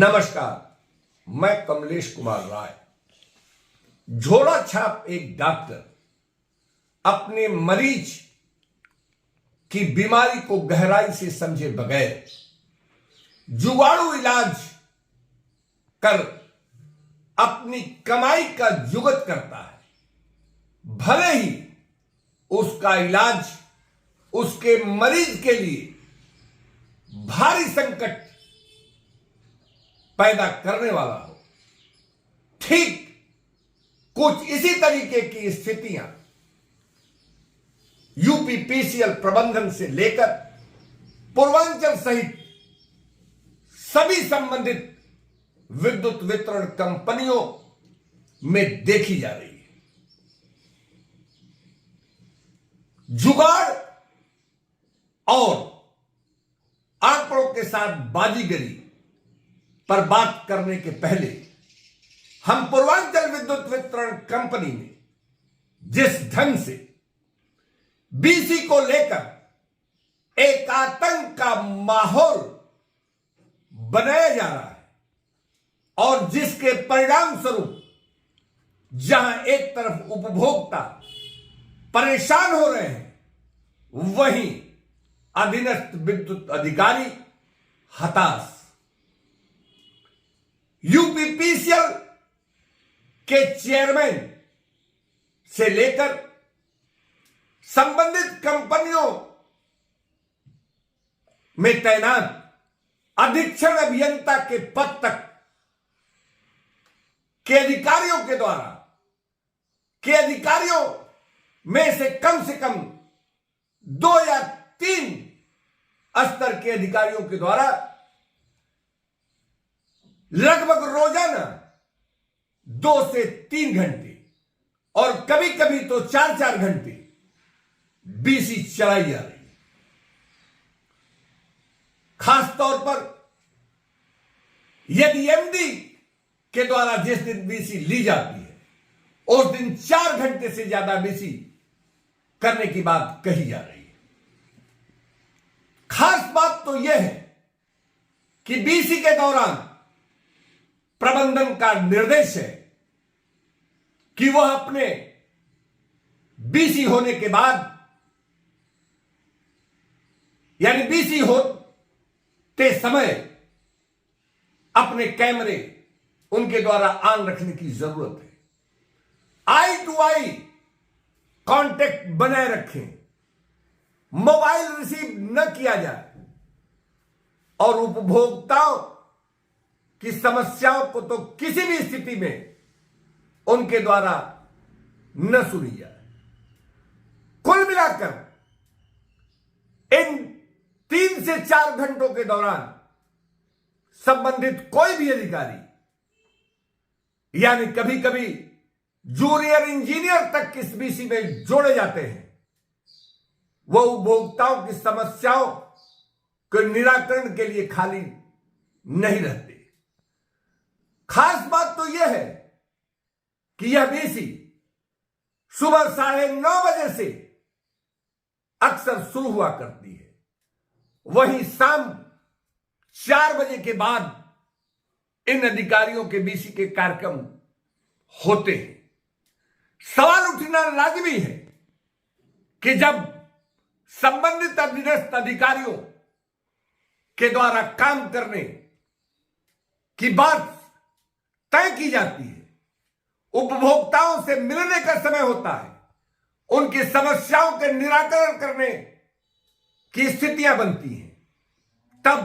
नमस्कार, मैं कमलेश कुमार राय। झोला छाप एक डॉक्टर अपने मरीज की बीमारी को गहराई से समझे बगैर जुगाड़ू इलाज कर अपनी कमाई का जुगत करता है। भले ही उसका इलाज उसके मरीज के लिए भारी संकट पैदा करने वाला हो। ठीक कुछ इसी तरीके की स्थितियां यूपीपीसीएल प्रबंधन से लेकर पूर्वांचल सहित सभी संबंधित विद्युत वितरण कंपनियों में देखी जा रही है। जुगाड़ और आंकड़ों के साथ बाजीगरी पर बात करने के पहले हम पूर्वांचल विद्युत वितरण कंपनी में जिस ढंग से बीसी को लेकर एक आतंक का माहौल बनाया जा रहा है और जिसके परिणाम स्वरूप जहां एक तरफ उपभोक्ता परेशान हो रहे हैं, वहीं अधीनस्थ विद्युत अधिकारी हताश। यूपीपीसीएल के चेयरमैन से लेकर संबंधित कंपनियों में तैनात अधीक्षण अभियंता के पद तक के अधिकारियों में से कम 2 या 3 स्तर के अधिकारियों के द्वारा लगभग रोजाना 2 से 3 घंटे और कभी कभी तो 4-4 घंटे बीसी चलाई जा रही है। खास तौर पर यदि एमडी के द्वारा जिस दिन बीसी ली जाती है, उस दिन 4 घंटे से ज्यादा बीसी करने की बात कही जा रही है। खास बात तो यह है कि बीसी के दौरान प्रबंधन का निर्देश है कि वह अपने बीसी होने के बाद यानी बीसी होते समय अपने कैमरे उनके द्वारा ऑन रखने की जरूरत है। आई टू आई कांटेक्ट बनाए रखें, मोबाइल रिसीव न किया जाए और उपभोक्ताओं की समस्याओं को तो किसी भी स्थिति में उनके द्वारा न सुनी जाए। कुल मिलाकर इन 3 से 4 घंटों के दौरान संबंधित कोई भी अधिकारी यानी कभी कभी जूनियर इंजीनियर तक किस बीसी में जोड़े जाते हैं, वह उपभोक्ताओं की समस्याओं के निराकरण के लिए खाली नहीं रहते। खास बात तो यह है कि यह बीसी सुबह 9:30 बजे से अक्सर शुरू हुआ करती है, वहीं शाम 4 बजे के बाद इन अधिकारियों के बीसी के कार्यक्रम होते हैं। सवाल उठना लाजमी है कि जब संबंधित अधीनस्थ अधिकारियों के द्वारा काम करने की बात तय की जाती है, उपभोक्ताओं से मिलने का समय होता है, उनकी समस्याओं के निराकरण करने की स्थितियां बनती हैं, तब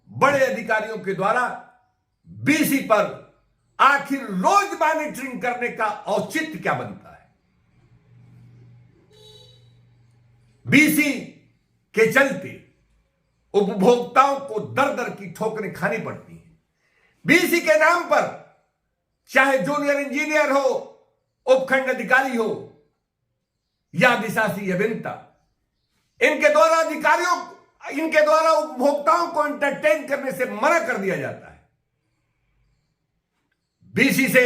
बड़े अधिकारियों के द्वारा बीसी पर आखिर रोज मॉनिटरिंग करने का औचित्य क्या बनता है। बीसी के चलते उपभोक्ताओं को दर दर की ठोकरें खानी पड़ती हैं। बीसी के नाम पर चाहे जूनियर इंजीनियर हो, उपखंड अधिकारी हो या अधिशासी अभियंता, इनके द्वारा उपभोक्ताओं को एंटरटेन करने से मना कर दिया जाता है। बीसी से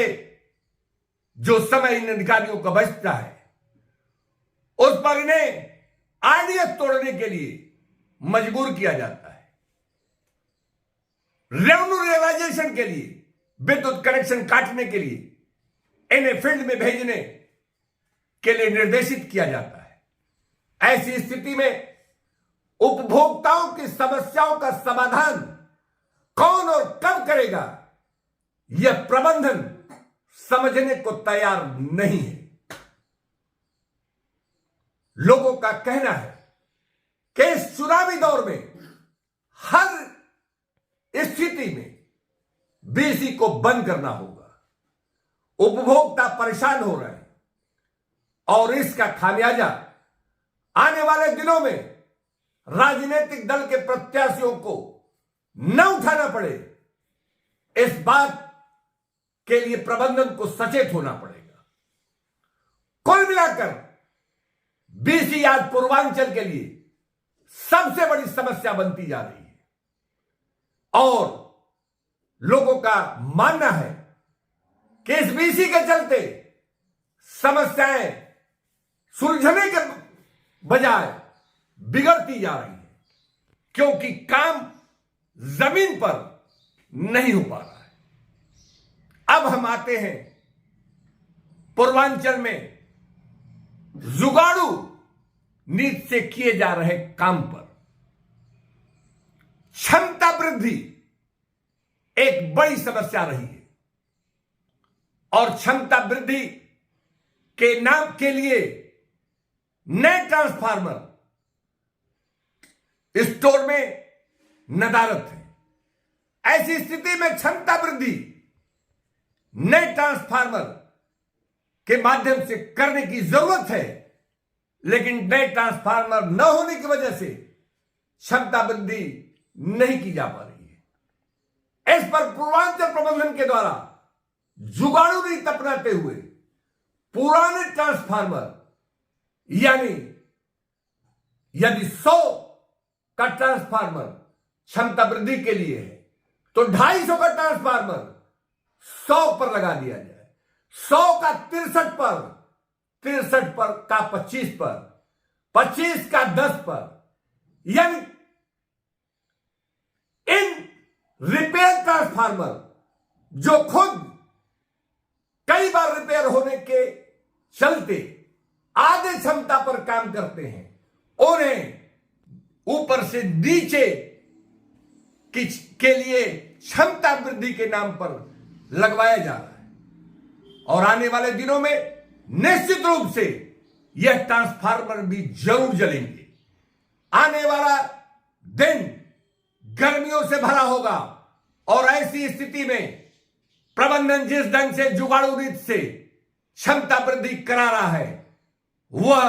जो समय इन अधिकारियों का बचता है, उस पर इन्हें आरडीएस तोड़ने के लिए मजबूर किया जाता है। रेवेन्यू रियलाइजेशन के लिए, विद्युत कनेक्शन काटने के लिए इन्हें फील्ड में भेजने के लिए निर्देशित किया जाता है। ऐसी स्थिति में उपभोक्ताओं की समस्याओं का समाधान कौन और कब करेगा, यह प्रबंधन समझने को तैयार नहीं है। लोगों का कहना है कि इस चुनावी दौर में हर स्थिति में बीसी को बंद करना होगा। उपभोक्ता परेशान हो रहे हैं और इसका खामियाजा आने वाले दिनों में राजनीतिक दल के प्रत्याशियों को न उठाना पड़े, इस बात के लिए प्रबंधन को सचेत होना पड़ेगा। कुल मिलाकर बीसी आज पूर्वांचल के लिए सबसे बड़ी समस्या बनती जा रही है और लोगों का मानना है कि इस बीसी के चलते समस्याएं सुलझने के बजाय बिगड़ती जा रही है, क्योंकि काम जमीन पर नहीं हो पा रहा है। अब हम आते हैं पूर्वांचल में जुगाड़ू नीति से किए जा रहे काम पर। क्षमता वृद्धि एक बड़ी समस्या रही है और क्षमता वृद्धि के नाम के लिए नए ट्रांसफार्मर स्टोर में नदारत है। ऐसी स्थिति में क्षमता वृद्धि नए ट्रांसफार्मर के माध्यम से करने की जरूरत है, लेकिन नए ट्रांसफार्मर न होने की वजह से क्षमता वृद्धि नहीं की जा पा रही है। इस पर पूर्वांचल प्रबंधन के द्वारा जुगाड़ू नीति अपनाते हुए पुराने ट्रांसफार्मर, यानी यदि 100 का ट्रांसफार्मर क्षमता वृद्धि के लिए है तो 250 का ट्रांसफार्मर 100 पर लगा दिया जाए, 100 का 63 पर, 63 पर का 25 पर, 25 का 10 पर, यानी इन रिपेयर ट्रांसफार्मर जो खुद कई बार रिपेयर होने के चलते आधे क्षमता पर काम करते हैं, उन्हें ऊपर से नीचे के लिए क्षमता वृद्धि के नाम पर लगवाया जा रहा है। और आने वाले दिनों में निश्चित रूप से यह ट्रांसफार्मर भी जरूर जलेंगे। आने वाला दिन गर्मियों से भरा होगा और ऐसी स्थिति में प्रबंधन जिस ढंग से जुगाड़ू रीत से क्षमता वृद्धि करा रहा है वह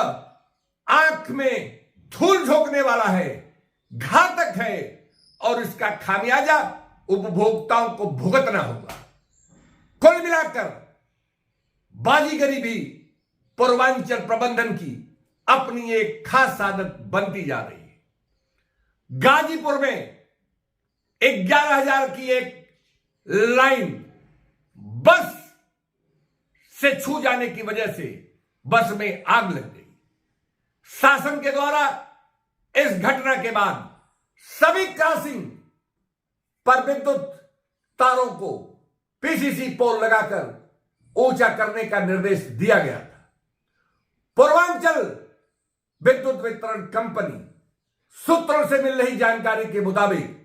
आंख में धूल झोंकने वाला है, घातक है और इसका खामियाजा उपभोक्ताओं को भुगतना होगा। कुल मिलाकर बाजीगरी भी पूर्वांचल प्रबंधन की अपनी एक खास आदत बनती जा रही है। गाजीपुर में 11,000 की एक लाइन बस से छू जाने की वजह से बस में आग लग गई। शासन के द्वारा इस घटना के बाद सभी क्रॉसिंग पर विद्युत तारों को पीसीसी पोल लगाकर ऊंचा करने का निर्देश दिया गया था। पूर्वांचल विद्युत वितरण कंपनी सूत्रों से मिल रही जानकारी के मुताबिक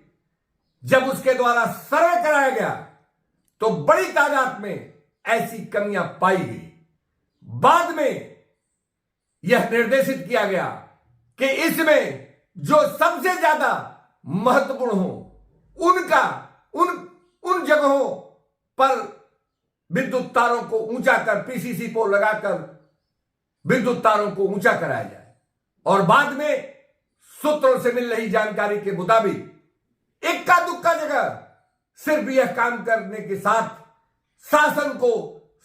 जब उसके द्वारा सर्वे कराया गया तो बड़ी तादाद में ऐसी कमियां पाई गई। बाद में यह निर्देशित किया गया कि इसमें जो सबसे ज्यादा महत्वपूर्ण हो उन जगहों पर विद्युत तारों को ऊंचा कर पीसीसी पोल लगाकर विद्युत तारों को ऊंचा कराया जाए। और बाद में सूत्रों से मिल रही जानकारी के मुताबिक इक्का दुक्का जगह सिर्फ यह काम करने के साथ शासन को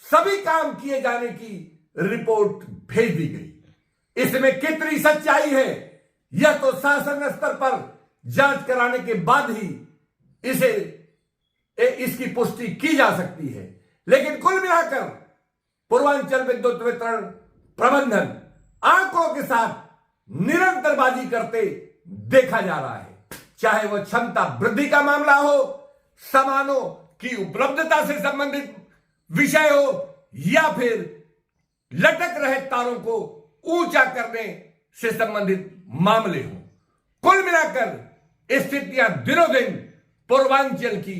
सभी काम किए जाने की रिपोर्ट भेज दी गई। इसमें कितनी सच्चाई है यह तो शासन स्तर पर जांच कराने के बाद ही इसकी पुष्टि की जा सकती है। लेकिन कुल मिलाकर पूर्वांचल विद्युत वितरण प्रबंधन आंकड़ों के साथ निरंतरबाजी करते देखा जा रहा है, चाहे वह क्षमता वृद्धि का मामला हो सामानों की उपलब्धता से संबंधित विषय हो या फिर लटक रहे तारों को ऊंचा करने से संबंधित मामले हो। कुल मिलाकर स्थितियां दिनों दिन पूर्वांचल की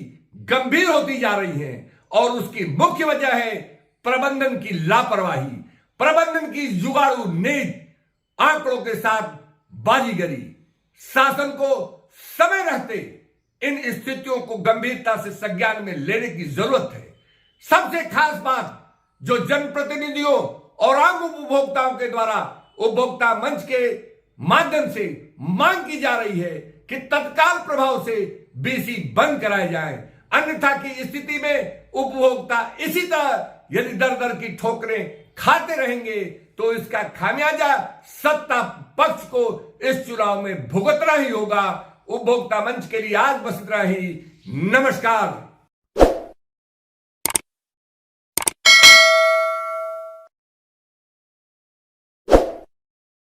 गंभीर होती जा रही हैं और उसकी मुख्य वजह है प्रबंधन की लापरवाही, प्रबंधन की जुगाड़ू नीति, आंकड़ों के साथ बाजीगरी। शासन को समय रहते इन स्थितियों को गंभीरता से संज्ञान में लेने की जरूरत है। सबसे खास बात जो जनप्रतिनिधियों और आम उपभोक्ताओं के द्वारा उपभोक्ता मंच के माध्यम से मांग की जा रही है कि तत्काल प्रभाव से बीसी बंद कराए जाए, अन्यथा की स्थिति में उपभोक्ता इसी तरह यदि दर दर की ठोकरें खाते रहेंगे तो इसका खामियाजा सत्ता पक्ष को इस चुनाव में भुगतना ही होगा। उपभोक्ता मंच के लिए आज बस इतना ही। नमस्कार।